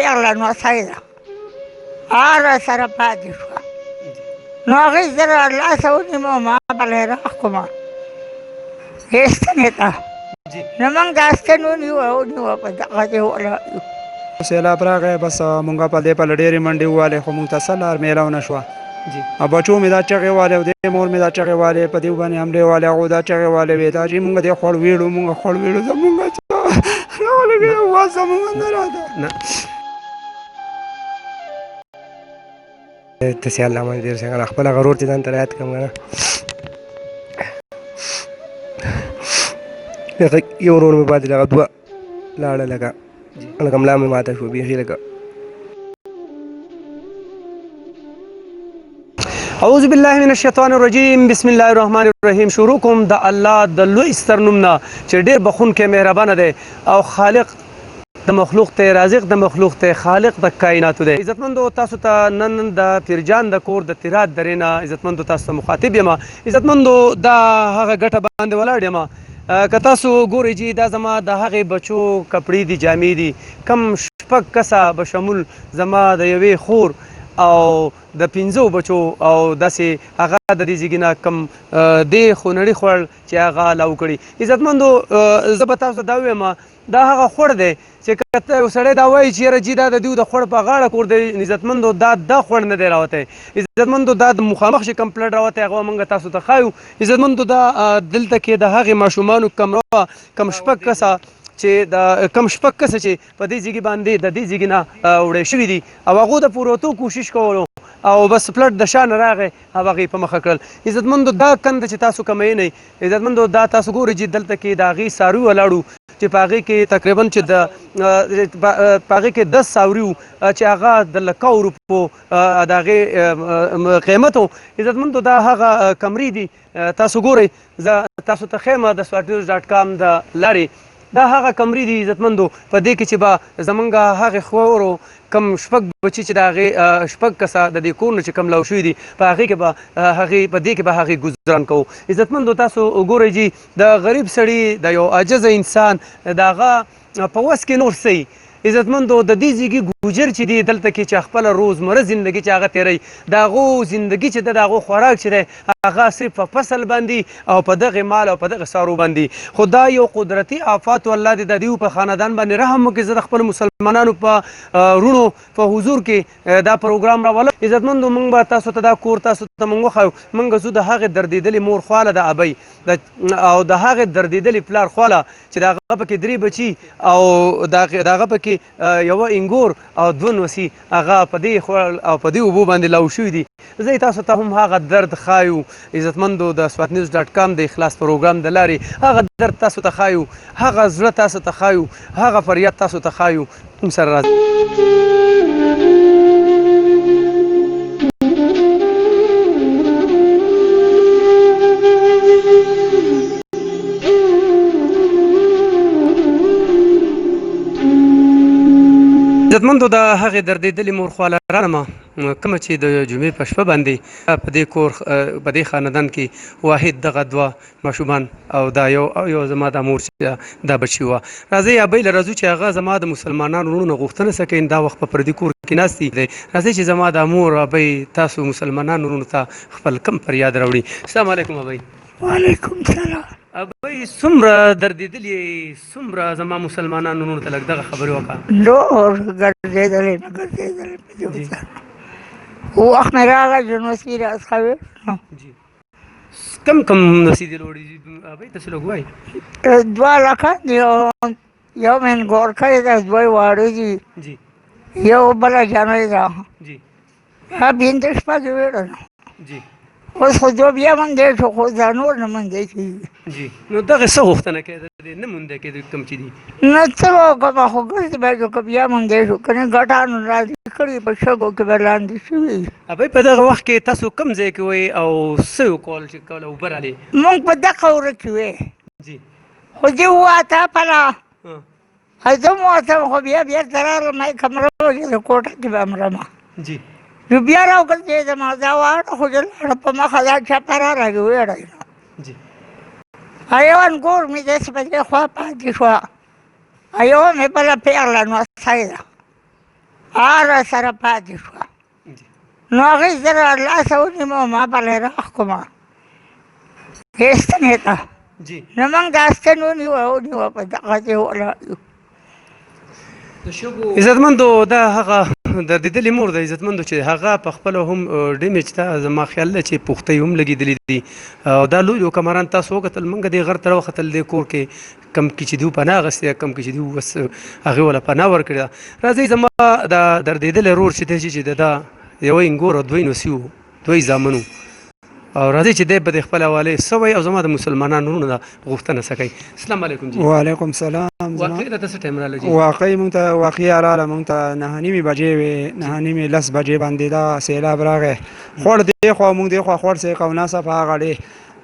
پیغله نوسۍ ده هغه سره پاتې شوه نو هغې زه لاسه ونیمه ما بله یې راښکومه ایستنې ته نو موږ دا ستن ونیوه په دغه دې ولاړ یو سیلاب راغی بس مونږ په دې پله ډېرې منډې ووالې خو مونږ ته څه لار میلاو نه شوه بچو مې دا چغې والې او دې مور مې دا چغې والې په دې باندې حملې والې هغو دا چغې والې وې دا چې مونږ دې خوړ ویړو مونږ خوړ ویړو زمونږ راولګې اواز زمونږ نه راته ته سي الله باندې ډېر څنګه خپل غرور چې ځان ته رعایت کړم که نه یو ورور مې باندې دغه دوه لاړه لکه ملا مې ماته شوه بیخي لکه اعوذ بالله من الشیطان الرجیم بسم الله الرحمن الرحیم شروع کوم د الله د لوی ستر نوم نه چې ډېر بخونکی مهربانه دی او خالق د مخلوق ته رازق د مخلوق ته خالق د کائناتو دی عزتمندو تاسو ته نن د پیرجان د کور د تیرات درې نه عزتمندو تاسو ته مخاطب یم عزتمندو دا هغه ګټه باندې ولاړ یم که تاسو ګورئ چې دا زما د هغې بچو کپړې دي جامې دي کم شپږ کسه بشمول زما د یوې خور او د 5 بچو او داسې هغه د دې ځای نه کم دې خونړي خوړ چې هغه لاو کړي عزتمندو زه به تاسو ته دا ووایم دا هغه خوړ دی چې که یو سړی دا وایي چې یاره جي دا د دوی د خوړ په غاړه کور دی عزتمندو دا خوړ نه دی راوتی عزتمندو دا د مخامخ چې کم پلټ راوتی هغه موږ تاسو ته ښایو عزتمندو دا دلته کې د هغې ماشومانو کم شپږ کسه چې په دې ځای باندې د دې ځای نه وړی شوي دي او هغو د پوروتو کوشش کولو او بس پلټ د شا نه راغی او هغې په مخه کړل عزتمندو دا کنده چې تاسو کمینئ عزتمندو دا تاسو ګورئ چې دلته کې د هغې څاروي ولاړو چې په هغې کې تقریبا چې په هغې کې 10 څاروي وو چې هغه د 100 روپو د هغې قیمت و عزتمندو دا هغه کمرې دي تاسو ګورئ زه تاسو ته ښیم د swatnews.com د لارې دا هغه کمرې دي عزتمندو په دې کې چې به زمونږ هغې خورو کم شپږ بچي چې د هغې شپږ کسه د دې کور نه چې کم لاو شوي دي په هغې کې به په دې کې به هغې ګزاران کوو عزتمندو تاسو وګورئ چې د غریب سړي د یو عاجزه انسان د هغه په وس کې نور څه عزتمندو د دې ځایګي ګوجر چې دی دلته کې چې خپله روزمره زندګي چې هغه تیروي د هغو زندګي چې د هغو خوراک چې دی هغه صرف په فصل باندې او په دغې مال او په دغې څارو باندې خو دا یو قدرتي آفات الله دې د دوی په خاندان باندې رحم وکړي زه د خپلو مسلمانانو په رونو په حضور کې دا پروګرام راولم عزتمندو موږ به تاسو ته دا کور تاسو ته موږ وښایو موږ زو د هغې دردېدلې مور خواله د ابۍ او د هغې دردېدلې پلار خواله چې د هغه پکې 3 بچي او د هغه پکې یوه انګور او 2 نوسي هغه په دې خوړل او په دې اوبو باندې لاو شوي دي زه تاسو ته هم هغه درد ښایو عزتمندو د swatnews.com د اخلاص پروګرام د لارې هغه درد تاسو ته ښایو هغه زړه تاسو ته ښایو هغه فریاد تاسو ته ښایو هم سره راځي عزتمندو د هغې دردېدلې مور خواله رانمه کومه چې د جمعې په شپه باندې په دې کور په دې خاندان کې واحد دغه 2 ماشومان او دا یو زما د مور چې دا بچي وه راځئ ابۍ له راځو چې هغه زما د مسلمانانو وروڼو غوښتنه څه کوي دا وخت په پردي کور کې ناست دي راځئ چې زما د مور ابۍ تاسو مسلمانانو وروڼو ته خپل کم فریاد راوړي السلام علیکم ابۍ وعلیکم السلام ابۍ څومره دردېدلې څومره زما مسلمانانو وروڼو ته لږ دغه خبرې وکړه ډېر ګرځېدلې نه ګرځېدلې په دې وخت مې راغی چې نوسي راڅخه کم نوسي دې لوړې ابۍ تاسو لږ وایي 2 لکه یو من ګورکۍ ده 2 واړه دي یو بله جنۍ ده بینده شپه کې ویړه اوس خو جو بیا موندی شو خو دا نور نه موندی کېږي نو دغه څه غوښتنه کوي نه موندی کېدی کوم چې دي نه څه وکړمه خو ګرځې باید که بیا موندی شو که نه ګټانو راضي کړي په شګو کې به لاندې شوي ابۍ په دغه وخت کې تاسو کوم ځای کې وئ او څه وکول چې کله اوبه رالې موږ په دغه وره کې وې خو دې وواته پله زه م وتم خو بیا بېرته راغلم کمره وکې د کوټه کې به مرمه نو بیا راوګرځېدم دا واړه خو د لاړه په مخه دا چپه راغې ویړه یو انګور مې داسې په دې خوا پاتې شوه یوه مې بله پیغله نوسۍ ده را سره پاتې شوه نو هغې زه را لاسه ونیمه او ما به له راخ کړمه ستنې ته نو موږ دا ستن ونیوه په دغسې ولاړ یو عزتمندو دا هغه دردېدلې مور ده عزتمندو چې هغه په خپله هم ډیمیج ته زما خیال ده چې پوښتۍ هم لګېدلې دي او دا لوی لوی کمران تاسو وکتل موږ دې غر ته راوختل دې کور کې کم کې چې دوی پناه اخیستې کم کې چې دوی بس هغې وله پناه ورکړې ده راځئ زما دا دردېدلی رور چې دی چې د دا یوه انګور او دوی نوسي وو دوی زامن وو او راځي چې دی به د خپل حوالې څه وایي او زما د مسلمانانو وروڼو نه غوښتنه څه کوي السلام علیکم جی وعلیکم سلام واقعي راته څه ټایم راغله جی واقعي مونږ ته واقعي راغله مونږ ته 9:30 بجې وې 9:30 10 بجې باندې دا سیلاب راغی خوړ دی خوا مونږ دی خوا خوړ سې کو ناڅاپه هغه ډې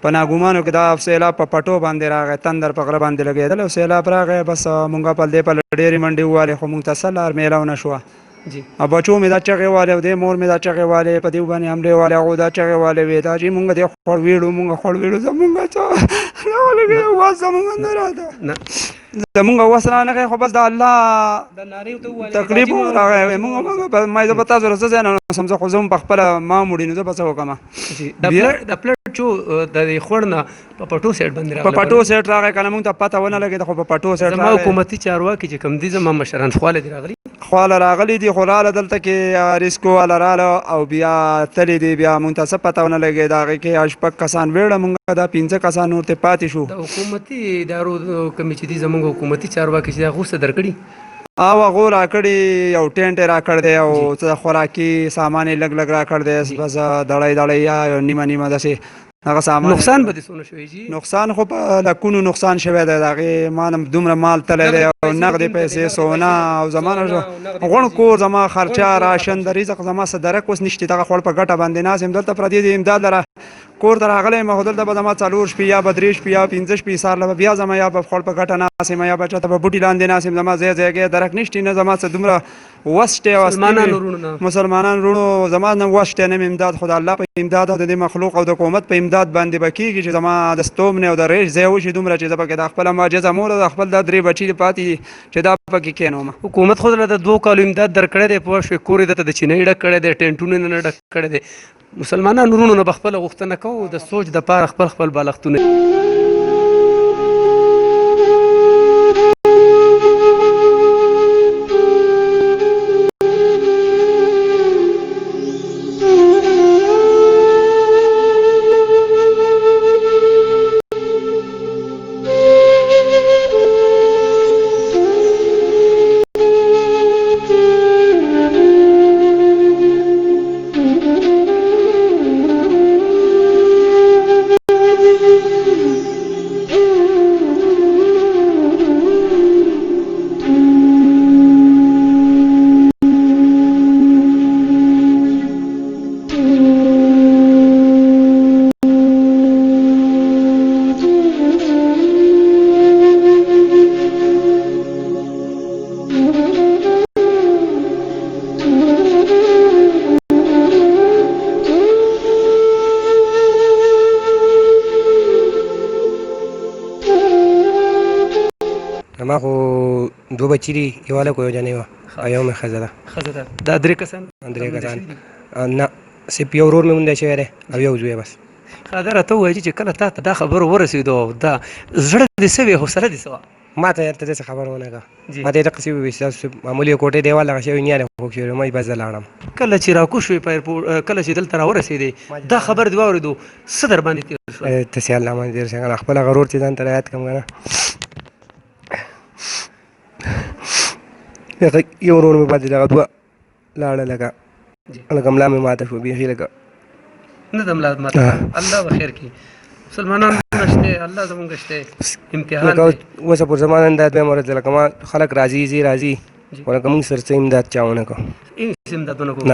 په ناګومانو کې دا سیلاب په پټو باندې راغی تندر په غره باندې لګېدل او سیلاب راغی بس مونږ په دې په ډېرې منډې ووالې خو مونږ ته څه لار میلاونه شوه جی بچو مې دا چغې والې او دې مور مې دا چغې والې په دې باندې حملې والې هغو دا چغې والې وې دا چې مونږ دې خوړ ویړو مونږ خوړ ویړو زمونږ څه واس زمونږ نه راته زمونږ وس رانغی خو بس د الله تقریب راغی مونږ ما زه به تاسو رسه ځای نه سم زه خو زه هم په خپله ما مړي نو زه به څه وکړمه د پلټ چې د خوړ نه په پټو سایډ باندې په پټو سایډ راغی که نه مونږ ته پته ونه لګېده خو په پټو سایډ زما حکومتي چارواکي چې کوم دي زما مشران خواله دي راغلي خواله راغلي دي خو راله دلته کې ریسکو والا راله او بیا تللی دي بیا مونږ ته څه پته ونه لګېده هغې کې شپږ کسان ویړه مونږ دا 15 کسان نور ته پاتې شو د حکومتي ادارو کومې چې دي زموږ حکومتي چارواکي چې هغو څه درکړي او هغو راکړي یو ټینټ یې راکړ دی او څه خوراکي سامان یې لږ لږ راکړ دی بس دړی دړی یا نیمه نیمه داسې هغه سامان نقصان به دې څونه شوی جي نقصان خو په لکونو نقصان شوی دی د هغې ما نه دومره مال تللی دی او نغدې پیسې سونا او زما غوڼ کور زما خرچه راشن د رزق زما څه درک اوس نشته دغه خوړ په ګټه باندې ناست یم دلته پردي د امداد لره کور ته راغلی یم خو دلته به زما 4 شپې یا به 3 شپې یا 15 شپې سهار له به بیا زما یا به خوړ په ګټه ناست یم یا به چاته به بوټي لاندې ناست یم زما ځای ځایګۍ درک نشته نه زما څه دومره وس شته مسلمانان وروڼو زما نه وس شته نه امداد خو د الله په امداد او د مخلوق او د حکومت په امداد باندې به کېږي چې زما د ستومنې او د ریش ځای وشي دومره چې زه پکې د خپله معجزه مور او د خپل دا 3 بچي پاتې دي چې دا پکې کښېنوم حکومت خو دله د 2 کالو امداد درکړی دی پوه شوې کور یې دته د چینۍ ډک کړی دی ټینټونه نه ډک کړی دی مسلمانانو وروڼو نه به خپله غوښتنه کوو د سوچ دپاره خپل بالښتونه ما خو 2 بچي دي یو هلک یو جنۍ وه او یو مې ښځه ده دا 3 کسان 3 کسان نه صرف یو ورور مې مونده شوی دی او یو زوی بس دا راته ووایي چې کله تا ته دا خبره ورسېدو دا زړه دې څه وې حوصله دې څه وه ما ته ته داسې خبره ونه کړه ما ته یې دقسې وویل چې تاسو معمولي کوټې دیوال دغه شوی نیالی خوږ شوی ما بس زه لاړم کله چې راکوز شوې په ایرپورټ کله چې دلته راورسېدې دا خبر دې واورېدو څه در باندې تېر شول تاسې الله باندې تېر شي که خپل غرور چې ځان ته رایاد کړم که نه یو ورور مې پاتې دغه 2 لاړه لکه ملا مې ماته شو بیخي لکه نه د ملا ماته الله به خیر کړي مسلمانان شته الله زمونږ شته امتحان دی اوس پر زمان انداز به مرز لکه ما خلک راځي زی راځي ولکه موږ سره څه امداد چاونه کو امداد ونه کوو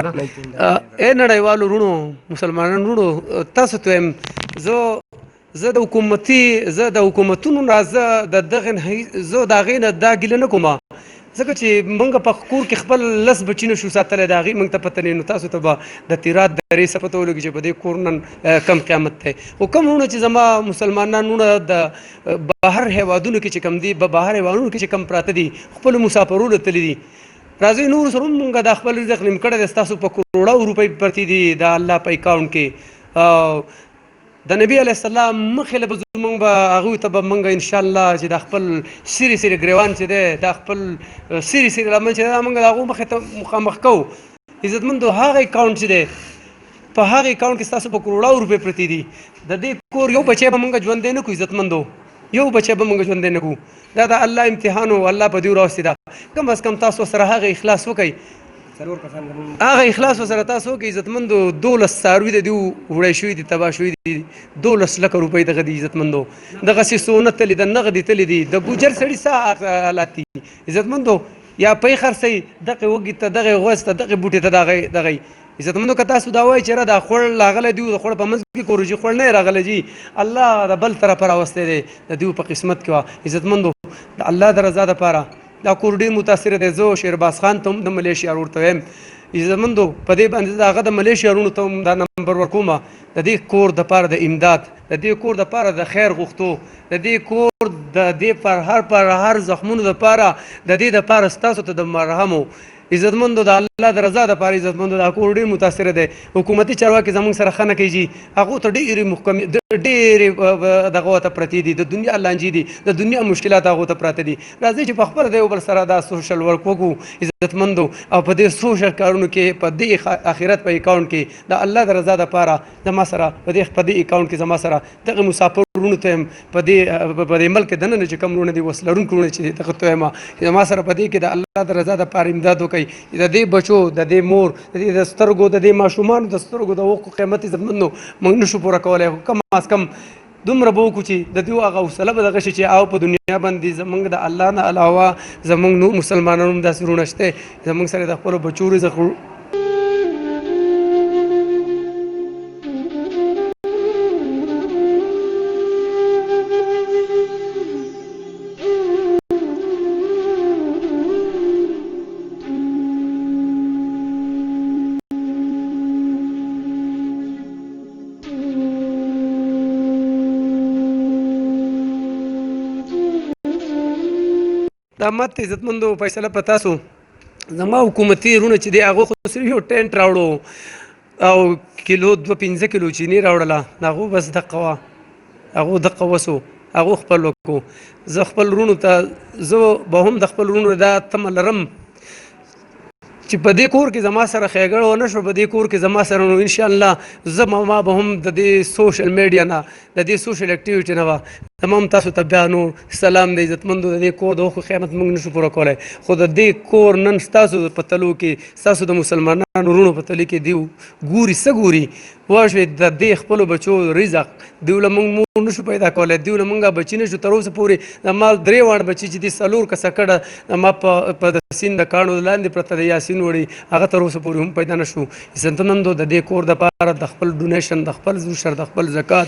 اے نړیوالو وروڼو مسلمانانو وروڼو تاسو ته وایم زه د حکومتونو نه زه د هغې نه دا ګیله نه کومه ځکه چې موږ په کور کې خپل 10 بچي نشو ساتلی د هغې موږ ته پته نه نو تاسو ته به د تیرات درې څه پته ولګي چې په دې کور نن کم قیامت دی خو کوم وروڼه چې زما مسلمانان وروڼه د بهر هیوادونو کې چې کم دي بهر هیوادونو کې چې کم پراته دي خپلو مسافرو له تللي دي راځي نور سره مونږ د خپل رزق نیم کړی د ستاسو په کروڑو روپۍ پرتی دي د الله په اکاونټ کې د نبی علیه السلام مخې له به زمونږ به هغوی ته به مونږ انشاءالله چې د خپل سیرې سیرې ګریوان چې دی دا خپل سیرې سیرې لمن چې دی دا مونږ د هغو مخې ته مخامخ کوو. عزتمندو هغه اکاونټ چې دی په هغه اکاونټ کې ستاسو په کروڑو روپۍ پرتې دي د دې کور یو بچی به مونږ ژوندی نه کړو. عزتمندو یو بچی به مونږ ژوندی نه کړو. دا د الله امتحان و الله په دې راوستې ده. کم از کم تاسو سره هغه اخلاص وکئ هغه اخلاص سره تاسو کې عزتمندو 12 څاروي د دیو وړې شوې دي تبا شوې دي 12 لک روپۍ دغه دي عزتمندو دغه سي سونه تل د نغدي تل دي د ګوجر سړي سا حالات دي عزتمندو یا پې خرڅي دغه وګي ته دغه غوسته دغه بوټي ته دغه عزتمندو که تاسو دا وایي چې را د خور لاغله دی د خور په منځ کې کورجی خور نه راغله جی الله د بل طرف راوسته دی د دیو په قسمت کې عزتمندو د الله د رضا لپاره دا کور ډېر متاثر دی. زه شیرباز خان ته هم د ملیشیا ورته وایم عزتمندو په دې باندې هغه د ملیشیا ورونو ته هم دا نمبر ورکوم د دې کور دپاره د امداد د دې کور دپاره د خیر غوښتو د دې کور د دې پر هر زخمونو دپاره د دې دپاره ستاسو ته د مرهمو عزتمندو د الله د رضا دپاره عزتمندو دا کور ډېر متاثره دی. حکومتي چارواکي زموږ سره ښه نه کوي هغو ته ډېرې محکمې ډېرې دغه ته پرتې دي د دنیا لانجې دي د دنیا مشکلات هغو ته پراته دي. راځئ چې په خپله د یو بل سره دا سوشل ورک وکړو عزتمندو او په دې سوشل کارونو کې په دې آخرت په اکاونټ کې د الله د رضا دپاره زما سره په دې اکاونټ کې زما سره دغه مسافر ورونو ته هم په دې ملک دننه چې کوم ورونه دي وس لرونکي ورونه چې دغه ته یم زما سره په دې کې د الله د رضا دپاره امداد وکړئ. د دې بچو د دې مور د دې د سترګو د دې ماشومانو د سترګو د اوښکو قیمت عزتمندو موږ نشو پوره کولی خو کم از کم دومره به وکړو چې د دې هغه حوصله به دغه شي چې او په دنیا باندې زموږ د الله نه علاوه زموږ نور مسلمانانو هم داسې ورونه شته زموږ سره د خپلو بچو رزق دا مت عزتمندو فیصله په تاسو زما حکومتي رونه چې دی هغه خو صرف یو ټینټ راوړو او کیلو 2-5 کیلو چینی راوړله هغو بس دقه وه هغو دقه وسو هغو خپل وکړو. زه خپل رونو ته زه به هم د خپل رونو دا تمه لرم چې په دې کور کې زما سره ښېګړه ونه شوه په دې کور کې زما سره نو انشاءالله زه ما به هم د دې سوشل میډیا نه د دې سوشل اکټیویټي نه به تمام تاسو ته بیا نور سلام دی عزتمندو د دې کور د اوښو قیمت موږ نشو پوره کولی خو د دې کور نن ستاسو په تلو کې ستاسو د مسلمانانو رونو په تلو کې دیو ګوري څه ګوري وشوې د دې خپلو بچو رزق دیو له موږ نشو پیدا کولی دیو له موږ بچي نشو تر اوسه پورې د ما 3 واړه بچي چې دي 4 کسه کډه ما په د سیند د کاڼو لاندې پرته د یاسین وړي هغه تر اوسه پورې هم پیدا نشو. عزتمندو د دې کور دپاره د خپل ډونیشن د خپل زوشر د خپل زکات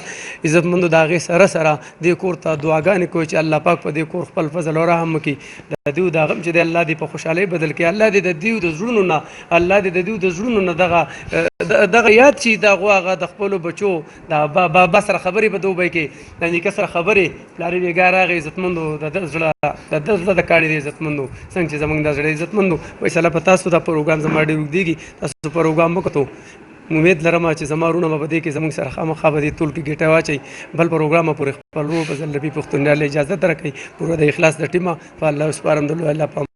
عزتمندو د هغې سره سره دې کور ته دعاګانې کوي چې الله پاک په دې کور خپل فضل او رحم وکړي. د دیو دا غم چې دی الله دې په خوشحالۍ بدل کړي الله دې د دیو د زړونو نه الله دې د دیو د زړونو نه دغه یاد چې د هغه د خپلو بچو د بابا سره خبرې به دوبی کې د نیکه سره خبرې پلار یې بېګا راغی عزتمندو د ده زړه د کاڼي دی عزتمندو څنګه چې زموږ دا زړه عزتمندو فیصله په تاسو دا پروګرام زما ډېر اوږدېږي تاسو پروګرام وکړو امید لرم چې زما رونه به په دې کې زموږ سره خامخا به دې ټول کې ګټه واچوي بل پروګرامه پورې خپل ورور فضل نبي پښتونیال اجازت راکوي پوره د اخلاص د ټیمه په الله سپارم د الله په